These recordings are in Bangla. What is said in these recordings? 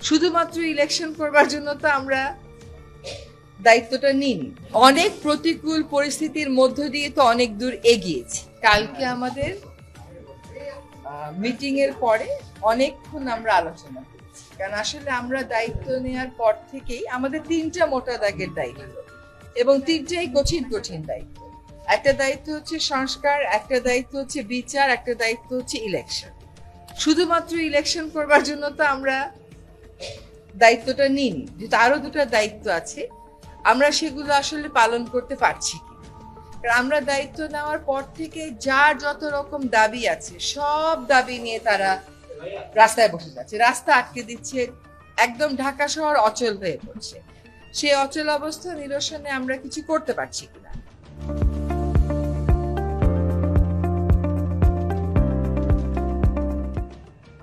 শুধুমাত্র ইলেকশন করবার জন্য তো আমরা দায়িত্বটা নিইনি। অনেক প্রতিকূল পরিস্থিতির মধ্য দিয়ে তো অনেক দূর এগিয়েছি। কালকে আমাদের মিটিং এর পরে অনেকক্ষণ আমরা আলোচনা করেছি, কারণ আসলে আমরা দায়িত্ব নেওয়ার পর থেকেই আমাদের 3টা মোটা দাগের দায়িত্ব এবং 3টাই কঠিন কঠিন দায়িত্ব। একটা দায়িত্ব হচ্ছে সংস্কার, একটা দায়িত্ব হচ্ছে বিচার, একটা দায়িত্ব হচ্ছে ইলেকশন। শুধুমাত্র ইলেকশন করবার জন্য তো আমরা দায়িত্বটা নিইনি, যেহেতু আরো 2টা দায়িত্ব আছে, আমরা সেগুলো আসলে পালন করতে পারছি কি। আমরা দায়িত্ব নেওয়ার পর থেকে যার যত রকম দাবি আছে সব দাবি নিয়ে তারা রাস্তায় বসে যাচ্ছে, রাস্তা আটকে দিচ্ছে, একদম ঢাকা শহর অচল হয়ে পড়ছে। সেই অচল অবস্থা নিরসনে আমরা কিছু করতে পারছি কিনা।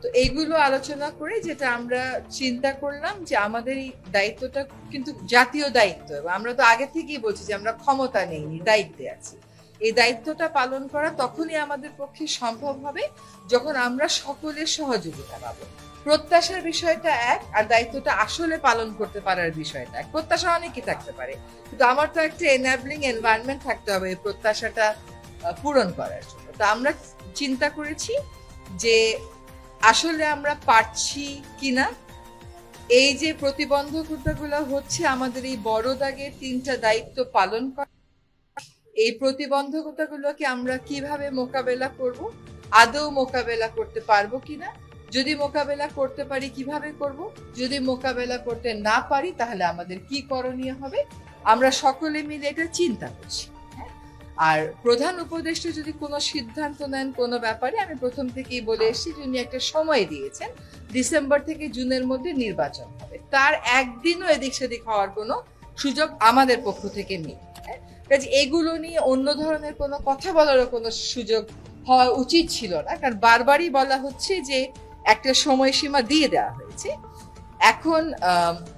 তো এইগুলো আলোচনা করে যেটা আমরা চিন্তা করলাম যে আমাদের এই দায়িত্বটা কিন্তু জাতীয় দায়িত্ব, এবং আমরা তো আগে থেকেই বলছি যে আমরা ক্ষমতা নেইনি, দায়িত্বে আছি। এই দায়িত্বটা পালন করা তখনই আমাদের পক্ষে সম্ভব হবে যখন আমরা সকলের সহযোগিতা পাবো। প্রত্যাশার বিষয়টা এক, আর দায়িত্বটা আসলে পালন করতে পারার বিষয়টা এক। প্রত্যাশা অনেকই থাকতে পারে, কিন্তু আমার তো একটা এনাবলিং এনভায়রনমেন্ট থাকতে হবে এই প্রত্যাশাটা পূরণ করার জন্য। তো আমরা চিন্তা করেছি যে আসলে আমরা পারছি কিনা। এই যে প্রতিবন্ধকতাগুলো হচ্ছে আমাদের এই বড় দাগের 3টা দায়িত্ব পালন করা, এই প্রতিবন্ধকতাগুলোকে আমরা কিভাবে মোকাবেলা করব, আদৌ মোকাবেলা করতে পারবো কিনা, যদি মোকাবেলা করতে পারি কিভাবে করব, যদি মোকাবেলা করতে না পারি তাহলে আমাদের কি করণীয় হবে, আমরা সকলে মিলে এটা চিন্তা করছি। আর প্রধান উপদেষ্টা যদি কোনো সিদ্ধান্ত নেন কোনো ব্যাপারে, আমি প্রথম থেকেই বলে এসেছি যে উনি একটা সময় দিয়েছেন, ডিসেম্বর থেকে জুনের মধ্যে নির্বাচন হবে। তার একদিনও এদিক সেদিক হওয়ার কোনো সুযোগ আমাদের পক্ষ থেকে নেই। কাজে এগুলো নিয়ে অন্য ধরনের কোনো কথা বলারও কোনো সুযোগ হওয়া উচিত ছিল না, কারণ বারবারই বলা হচ্ছে যে একটা সময়সীমা দিয়ে দেওয়া হয়েছে। এখন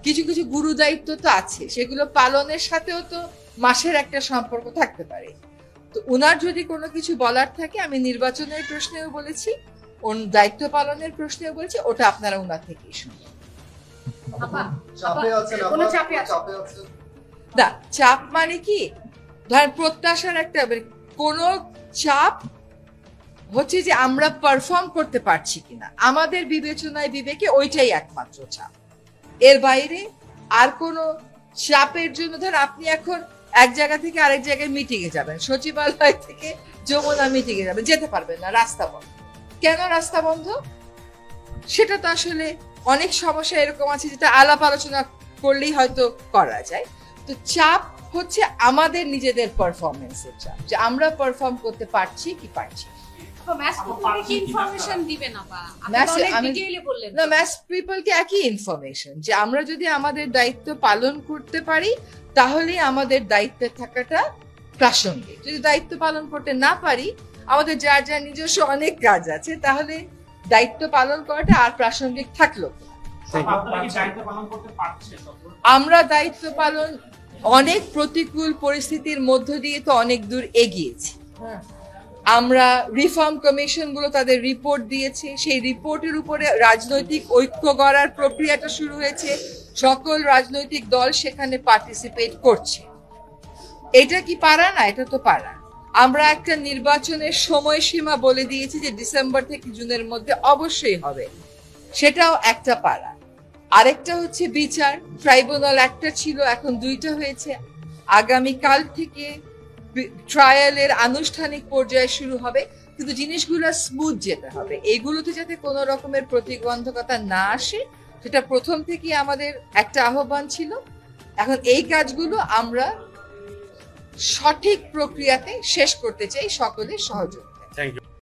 কিছু কিছু গুরু দায়িত্ব তো আছে, সেগুলো পালনের সাথেও তো মাসের একটা সম্পর্ক থাকতে পারে। তো ওনার যদি কোনো কিছু বলার থাকে, আমি নির্বাচনের প্রশ্নেও বলেছি, দায়িত্ব পালনের প্রশ্নেও বলেছি, ওটা আপনারা ওনার থেকেই শুনবেন। না, চাপ মানে কি, ধর প্রত্যাশার একটা কোনো চাপ হচ্ছে যে আমরা পারফর্ম করতে পারছি কিনা, আমাদের বিবেচনায় বিবেকে ওইটাই একমাত্র চাপ। এর বাইরে আর কোনো চাপের জন্য, ধর আপনি এখন এক জায়গা থেকে আরেক জায়গায় মিটিং এ যাবেন, সচিবালয় থেকে যমুনা মিটিং এ যাবেন, যেতে পারবেন না, রাস্তা বন্ধ। কেন রাস্তা বন্ধ? সেটা তো আসলে অনেক সমস্যা এরকম আছে যেটা আলাপ আলোচনা করলেই হয়তো করা যায়। তো চাপ হচ্ছে আমাদের নিজেদের পারফরমেন্সের চাপ, যে আমরা পারফর্ম করতে পারছি কি পারছি। একই ইনফরমেশন, যে আমরা যদি আমাদের দায়িত্ব পালন করতে পারি তাহলে আমাদের দায়িত্বে থাকাটা প্রাসঙ্গিক। যদি দায়িত্ব পালন করতে না পারি, আমাদের যার যার নিজস্ব অনেক কাজ আছে, তাহলে দায়িত্ব পালন করাটা আর প্রাসঙ্গিক থাকলো। আমরা দায়িত্ব পালন অনেক প্রতিকূল পরিস্থিতির মধ্য দিয়ে তো অনেক দূর এগিয়েছি। আমরা রিফর্ম কমিশন গুলো তাদের রিপোর্ট দিয়েছে, সেই রিপোর্টের উপরে রাজনৈতিক ঐক্য গড়ার প্রক্রিয়াটা শুরু হয়েছে, সকল রাজনৈতিক দল সেখানে পার্টিসিপেট করছে। এটা কি পারা না? এটা তো পারা। আমরা একটা নির্বাচনের সময়সীমা বলে দিয়েছি যে ডিসেম্বর থেকে জুনের মধ্যে অবশ্যই হবে, সেটাও একটা পারা। আরেকটা হচ্ছে বিচার, ট্রাইব্যুনাল একটা ছিল, এখন 2টা হয়েছে। আগামীকাল থেকে ট্রায়ালের আনুষ্ঠানিক পর্যায়ে শুরু হবে, কিন্তু জিনিসগুলো স্মুথ যেতে হবে। এগুলোতে যাতে কোনো রকমের প্রতিবন্ধকতা না আসে, সেটা প্রথম থেকেই আমাদের একটা আহ্বান ছিল। এখন এই কাজগুলো আমরা সঠিক প্রক্রিয়াতে শেষ করতে চাই সকলের সহযোগিতা।